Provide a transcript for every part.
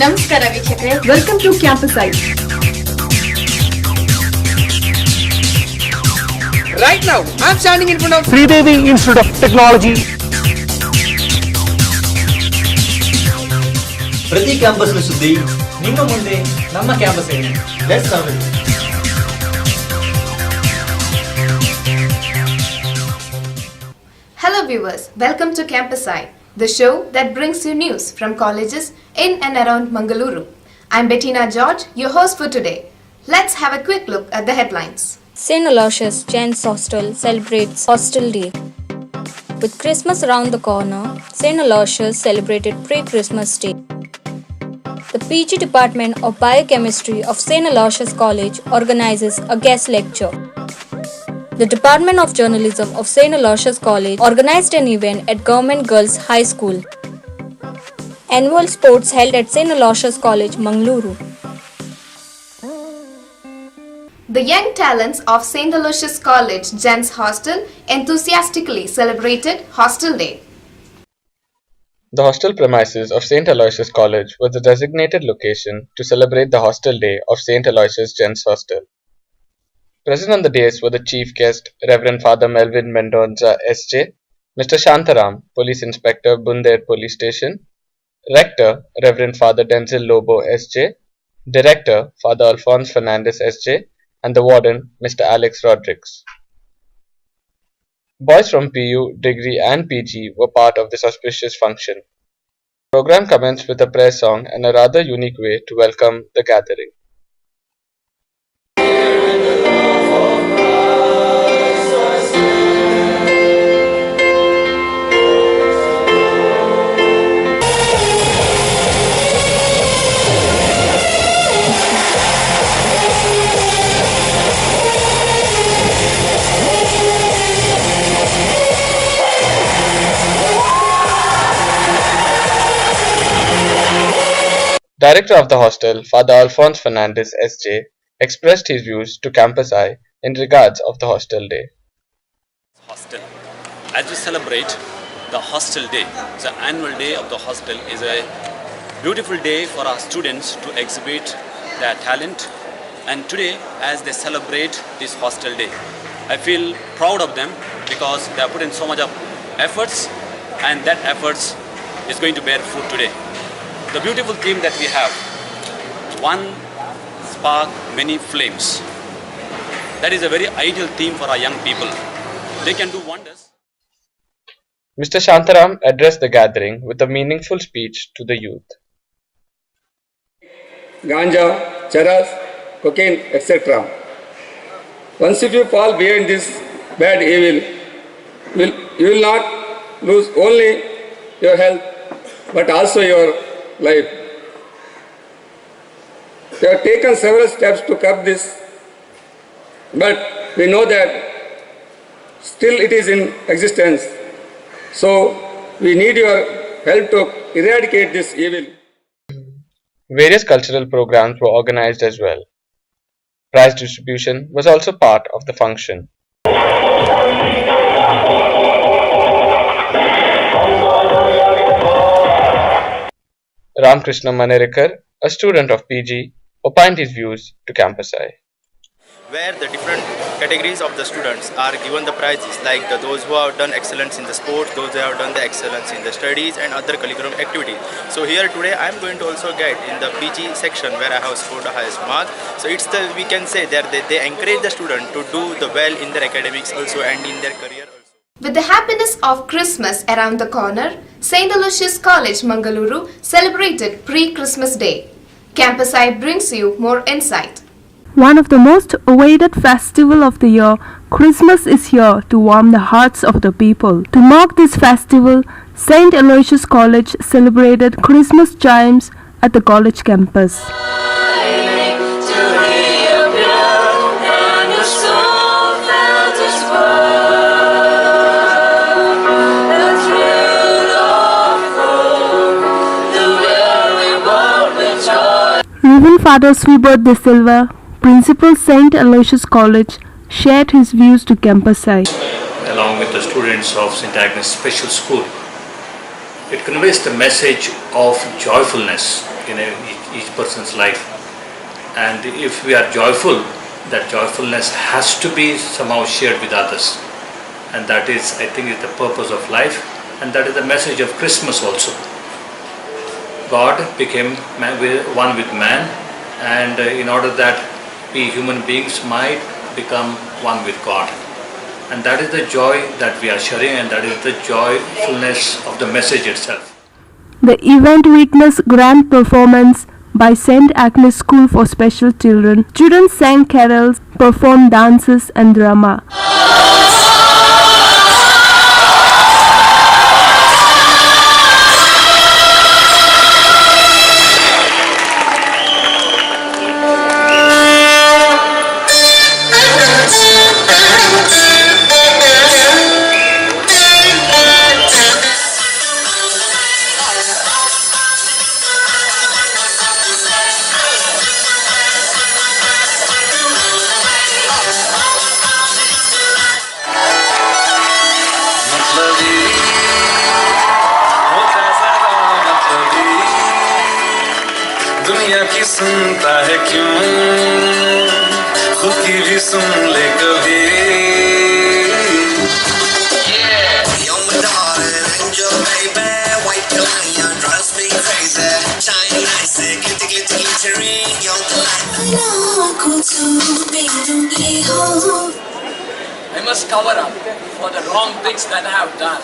ನಮಸ್ಕಾರ ವೀಕ್ಷಕರೇ, welcome to campus eye. Right now, I'm standing in front of Sridevi Institute of Technology. ಪ್ರತಿ ಕ್ಯಾಂಪಸ್ನ ಸುದ್ದಿ ನಿಮ್ಮ ಮುಂದೆ, ನಮ್ಮ ಕ್ಯಾಂಪಸ್ ಏನು. Let's serve it. Hello viewers, welcome to Campus Eye, the show that brings you news from colleges in and around Mangaluru. I'm Bettina George, your host for today. Let's have a quick look at the headlines. St. Aloysius Gents Hostel celebrates Hostel Day. With Christmas around the corner, St. Aloysius celebrated pre-Christmas Day. The PG Department of Biochemistry of St. Aloysius College organizes a guest lecture. The Department of Journalism of St. Aloysius College organized an event at Government Girls High School. Annual sports held at St. Aloysius College, Mangaluru. The young talents of St. Aloysius College Gents Hostel enthusiastically celebrated Hostel Day. The hostel premises of St. Aloysius College was the designated location to celebrate the Hostel Day of St. Aloysius Gents Hostel. Present on the dais were the chief guest, Reverend Father Melvin Mendonza S.J., Mr. Shantaram, Police Inspector, Bundair Police Station, Rector, Reverend Father Denzel Lobo S.J., Director, Father Alphonse Fernandez S.J., and the Warden, Mr. Alex Rodriguez. Boys from PU, Degree and PG were part of this auspicious function. The program commenced with a prayer song and a rather unique way to welcome the gathering. Director of the hostel, Father Alphonse Fernandez S.J., expressed his views to Campus Eye in regards of the Hostel Day. Hostel. As we celebrate the Hostel Day, the annual day of the hostel is a beautiful day for our students to exhibit their talent. And today, as they celebrate this Hostel Day, I feel proud of them because they have put in so much of efforts, and that efforts is going to bear fruit today. The beautiful theme that we have, one spark, many flames. That is a very ideal theme for our young people. They can do wonders. Mr. Shantaram addressed the gathering with a meaningful speech to the youth. Ganja, charas, cocaine, etc. Once if you fall behind this bad evil, you will not lose only your health but also your life. We have taken several steps to curb this, but we know that still it is in existence. So we need your help to eradicate this evil. Various cultural programs were organized as well. Prize distribution was also part of the function. Ramkrishna Manerikar, a student of PG, opined his views to Campus Eye. Where the different categories of the students are given the prizes, like those who have done excellence in the sports, those who have done the excellence in the studies and other curriculum activities. So here today I am going to also get in the PG section where I have scored the highest mark. So it's we can say that they encourage the student to do the well in their academics also and in their career also. With the happiness of Christmas around the corner, St. Aloysius College, Mangaluru celebrated pre-Christmas Day. Campus Eye brings you more insight. One of the most awaited festival of the year, Christmas is here to warm the hearts of the people. To mark this festival, St. Aloysius College celebrated Christmas chimes at the college campus. Reverend Father Swibert De Silva, Principal St. Aloysius College, shared his views to Campus Eye. Along with the students of St. Agnes Special School, it conveys the message of joyfulness in each person's life. And if we are joyful, that joyfulness has to be somehow shared with others. And that is, I think, is the purpose of life, and that is the message of Christmas also. God became one with man, and in order that we human beings might become one with God. And that is the joy that we are sharing, and that is the joyfulness of the message itself. The event witnessed grand performance by St. Agnes School for Special Children. Students sang carols, performed dances and drama. दुनिया की सुनता है क्यों, खुद की भी सुन ले कभी. You're my darling, angel baby, white lion drives me crazy. Shiny nice, glitty glitty glittering, you're the light. I must cover up for the wrong things that I have done.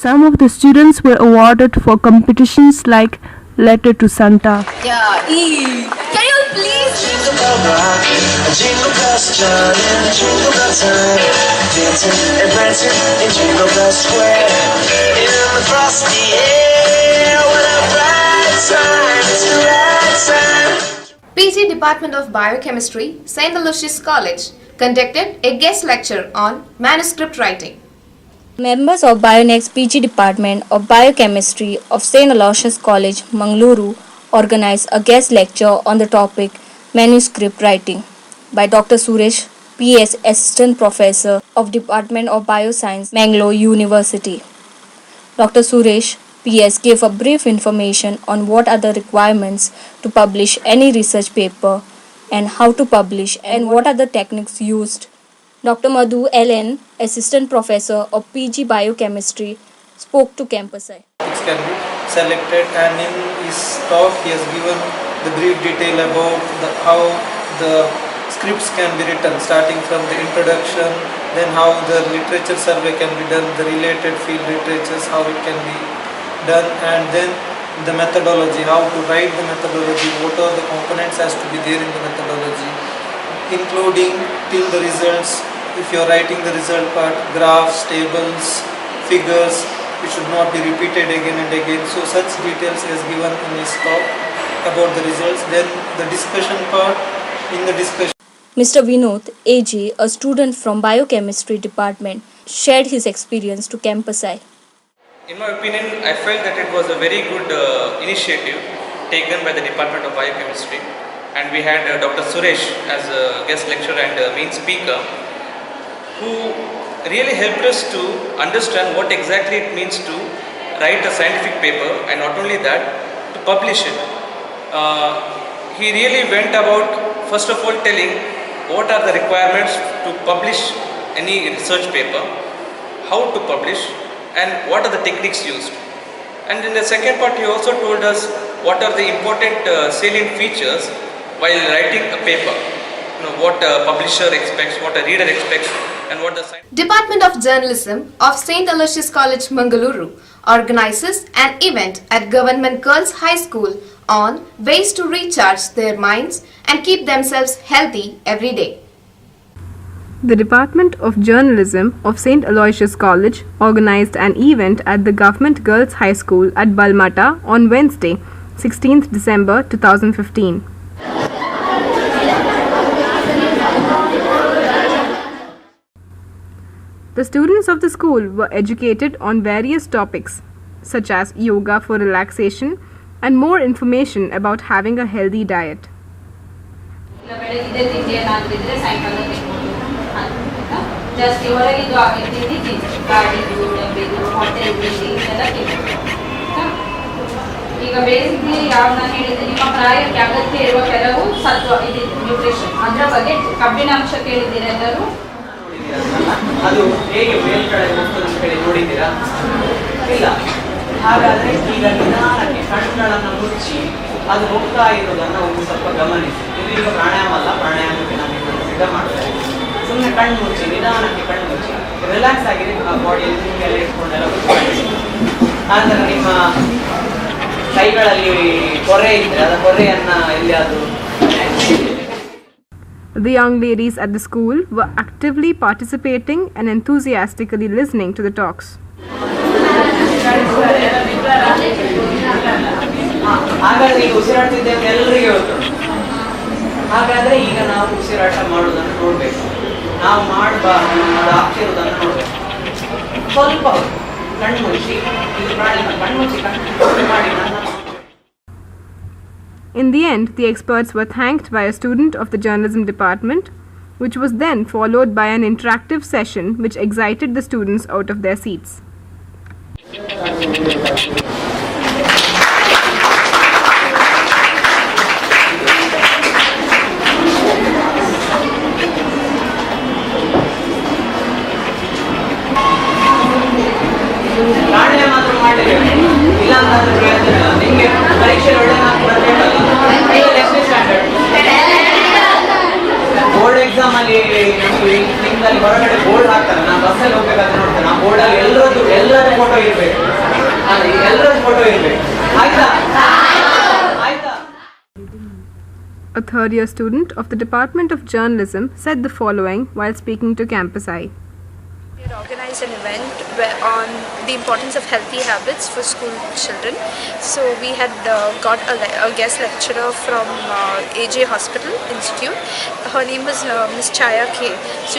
Some of the students were awarded for competitions like Letter to Santa. Yeah, can you please? Jingle bell rock, jingle bells chiming, jingle bell time, dancing and prancing in Jingle Bell Square. In the frosty air, what a bright time! It's the right time. PG Department of Biochemistry, St. Aloysius College, conducted a guest lecture on manuscript writing. Members of BioNext PG Department of Biochemistry of St. Aloysius College, Mangaluru organized a guest lecture on the topic Manuscript Writing by Dr. Suresh, PS, Assistant Professor of Department of Bioscience, Mangalore University. Dr. Suresh, PS, gave a brief information on what are the requirements to publish any research paper and how to publish and what are the techniques used. Dr. Madhu LN, Assistant Professor of PG Biochemistry, spoke to Campusai. It can be selected, and in his talk he has given the brief detail about how the scripts can be written, starting from the introduction, then how the literature survey can be done, the related field literatures, how it can be done, and then the methodology, how to write the methodology, what are the components has to be there in the methodology, including till the results. If you are writing the result part, graphs, tables, figures, it should not be repeated again and again. So such details is given in his talk about the results. Then the discussion part, in the discussion, Mr. Vinod AJ, a student from Biochemistry Department, shared his experience to Campusai. In my opinion, I felt that it was a very good initiative taken by the Department of Biochemistry, and we had Dr. Suresh as a guest lecturer and main speaker, who really helped us to understand what exactly it means to write a scientific paper, and not only that, to publish it. He really went about, first of all, telling what are the requirements to publish any research paper, how to publish, and what are the techniques used. And in the second part, he also told us what are the important salient features while writing a paper. You know, what a publisher expects, what a reader expects, and what the Department of Journalism of St. Aloysius College, Mangaluru organizes an event at Government Girls High School on ways to recharge their minds and keep themselves healthy every day. The Department of Journalism of St. Aloysius College organized an event at the Government Girls High School at Balmata on Wednesday, 16th December 2015. The students of the school were educated on various topics such as yoga for relaxation and more information about having a healthy diet. ಜಾಸ್ತಿ ಹೊರಗಿದ್ದು ತಿಂಡಿ ಗಾಡಿದು ಡಬ್ಬಿದು hotel ತಿಂಡಿ ಇದೆಲ್ಲ ತಿಂಡಿ ಈಗ basically ಯಾವ್ದು ನಾನು ಹೇಳಿದ್ದೆ ನಿಮ್ಮ ಪ್ರಾಯಕ್ಕೆ ಅಗತ್ಯ ಇರುವ ಕೆಲವು ಸತ್ವ ಇದು ನ್ಯೂಟ್ರಿಷನ್ ಅದರ ಬಗ್ಗೆ ಕಬ್ಬಿನಾಂಶ ಕೇಳಿದ್ದೀರೆಲ್ಲರೂ ಅದು ಹೇಗೆ ಮೇಲ್ಗಡೆ ಹೋಗ್ತದೆ ಅಂತ ಹೇಳಿ ನೋಡಿದ್ದೀರಾ ಇಲ್ಲ ಹಾಗಾದ್ರೆ ಈಗ ನಿಧಾನಕ್ಕೆ ಕಣ್ಣುಗಳನ್ನು ಮುಚ್ಚಿ ಅದು ಹೋಗ್ತಾ ಇರೋದನ್ನು ಒಂದು ಸ್ವಲ್ಪ ಗಮನಿಸಿ ಇದು ಈಗ ಪ್ರಾಣಾಯಾಮ ಅಲ್ಲ ಪ್ರಾಣಾಯಾಮಕ್ಕೆ ನಾನು ಸಿದ್ಧ ಮಾಡ್ತೇನೆ ಸುಮ್ಮನೆ ಕಣ್ಣು ಮುಚ್ಚಿ ನಿಧಾನಕ್ಕೆ ಕಣ್ಣು ಮುಚ್ಚಿ ರಿಲ್ಯಾಕ್ಸ್ ಆಗಿರಿ ಬಾಡಿಯಲ್ಲಿ ಹಿಂಗೆಲ್ಲ ಇಟ್ಕೊಂಡೆಲ್ಲ ಕೂತ್ಕೊಳ್ಳಿ ಆನಂತರ ನಿಮ್ಮ ಕೈಗಳಲ್ಲಿ ಕೊರೆ ಇದ್ರೆ ಅದರ ಕೊರೆಯನ್ನು ಎಲ್ಲಿಯಾದರೂ The young ladies at the school were actively participating and enthusiastically listening to the talks. ಹಾಗಾದ್ರೆ ಈಗ ಉಸಿರಾಡ್ತಿದ್ದೇವೆ ಎಲ್ಲರಿಗೆ ಗೊತ್ತು ಹಾಗಾದ್ರೆ ಈಗ ನಾವು ಉಸಿರಾಟ ಮಾಡೋದನ್ನು ನೋಡ್ಬೇಕು ನಾವು ಮಾಡಬಾರ್ದು ಅದು ಆಗ್ತಿರೋದನ್ನು ನೋಡ್ಬೇಕು ಸ್ವಲ್ಪ ಕಣ್ಣು ಮುಚ್ಚಿ ಇದು ಪ್ರಾಣಾಯಾಮ ಕಣ್ಣು ಮುಚ್ಚಿ ಕಣ್ಣು ಮಾಡಿ In the end, the experts were thanked by a student of the journalism department, which was then followed by an interactive session which excited the students out of their seats. ಪ್ರಾಣಾಯಾಮ ಮಾತ್ರ ಮಾಡಿದ್ರೆ ಇಲ್ಲ ಅಂತಂದ್ರೆ ಪ್ರಯೋಜನ ಇಲ್ಲ ನಿಮಗೆ ಪರೀಕ್ಷೆ ಒಳ್ಳೆ ಮಾರ್ಕ್ ಬರಬೇಕಲ್ಲ ಬೋರ್ಡ್ ಎಕ್ಸಾಮ್ ಅಲ್ಲಿ ನಿಮ್ದಲ್ಲಿ ಹೊರಗಡೆ ಬೋರ್ಡ್ ಹಾಕ್ತಾರೆ ನಾನು ಬಸ್ಸಲ್ಲಿ ಹೋಗ್ಬೇಕಾದ್ರೆ ನೋಡ್ತೇನೆ ಆ ಬೋರ್ಡಲ್ಲಿ ಎಲ್ಲರದ್ದು ಫೋಟೋ ಇರಬೇಕು ಎಲ್ಲರದ್ದು ಫೋಟೋ ಇರಬೇಕು ಆಯ್ತಾ ಆಯ್ತಾ A third-year student of the Department of Journalism said the following while speaking to Campus Eye. We had organized an event on the importance of healthy habits for school children. So we had got a guest lecturer from AJ Hospital Institute. Her name was Miss Chaya K. So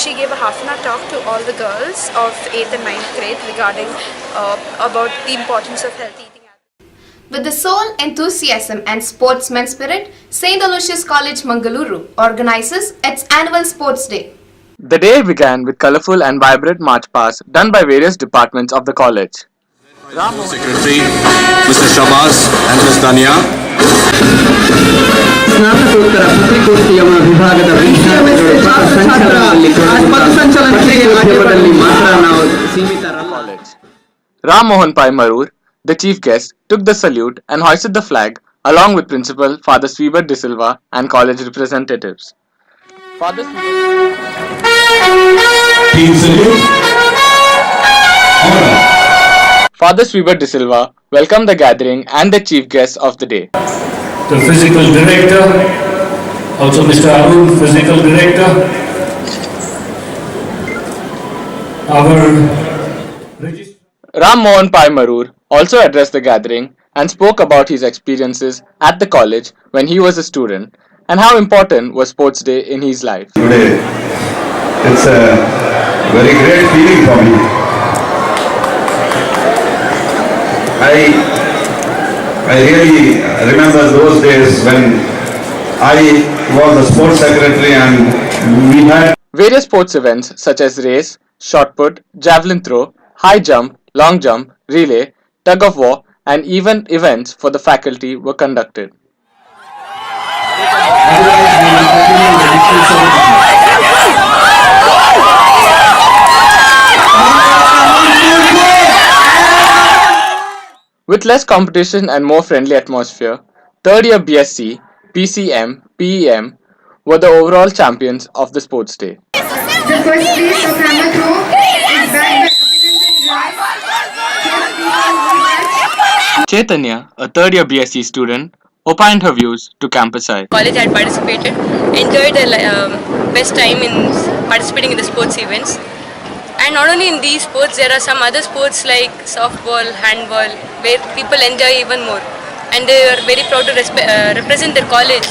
she gave a half-an-hour talk to all the girls of 8th and 9th grade regarding about the importance of healthy eating. With the soul, enthusiasm and sportsman spirit, St. Aloysius College Mangaluru organizes its annual Sports Day. The day began with colourful and vibrant march pasts done by various departments of the college. Secretary, Mr. Shabazz and Ms. Tanya. ಸ್ನಾತಕೋತ್ತರ ಪತ್ರಿಕೋದ್ಯಮ ವಿಭಾಗದ ವಿದ್ಯಾರ್ಥಿಗಳು ಪತ್ರಿಕೋದ್ಯಮದಲ್ಲಿ ಮಾತ್ರ ನಾವು ಸೀಮಿತರಲ್ಲ. Ram Mohan Pai Marur, the chief guest, took the salute and hoisted the flag along with Principal Father Sweber De Silva and college representatives. Team salute. Father Sweber De Silva welcomed the gathering and the chief guests of the day. The physical director, also Mr. Arun, physical director, our Ram Mohan Pai Marur also addressed the gathering and spoke about his experiences at the college when he was a student and how important was sports day in his life. Today, it's a very great feeling for me. I really remember those days when I was the sports secretary and we had various sports events such as race, shot put, javelin throw, high jump, long jump, relay, tug of war and even events for the faculty were conducted. With less competition and more friendly atmosphere, third year BSc, PCM, PEM were the overall champions of the sports day. The first place of hammer throw is bagged by Chaitanya, a third year BSc student, opined her views to Campus Eye. College had participated, enjoyed the best time in participating in the sports events. And not only in these sports, there are some other sports like softball, handball, where people enjoy even more. And they are very proud to represent their college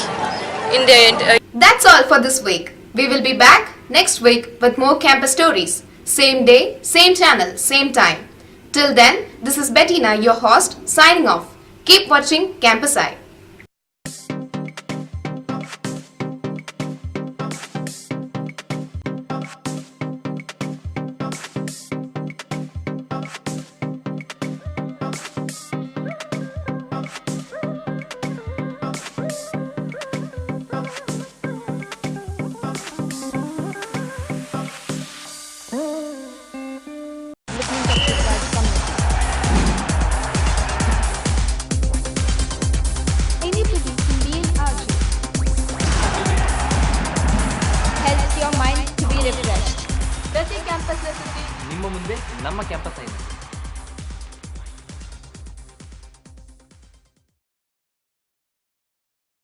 in the. That's all for this week. We will be back next week with more campus stories. Same day, same channel, same time. Till then, this is Bettina, your host, signing off. Keep watching Campus Eye. ಪ್ರತಿ campus ನಿಮ್ಮ ಮುಂದೆ ನಮ್ಮ campus ಆಗಿದೆ.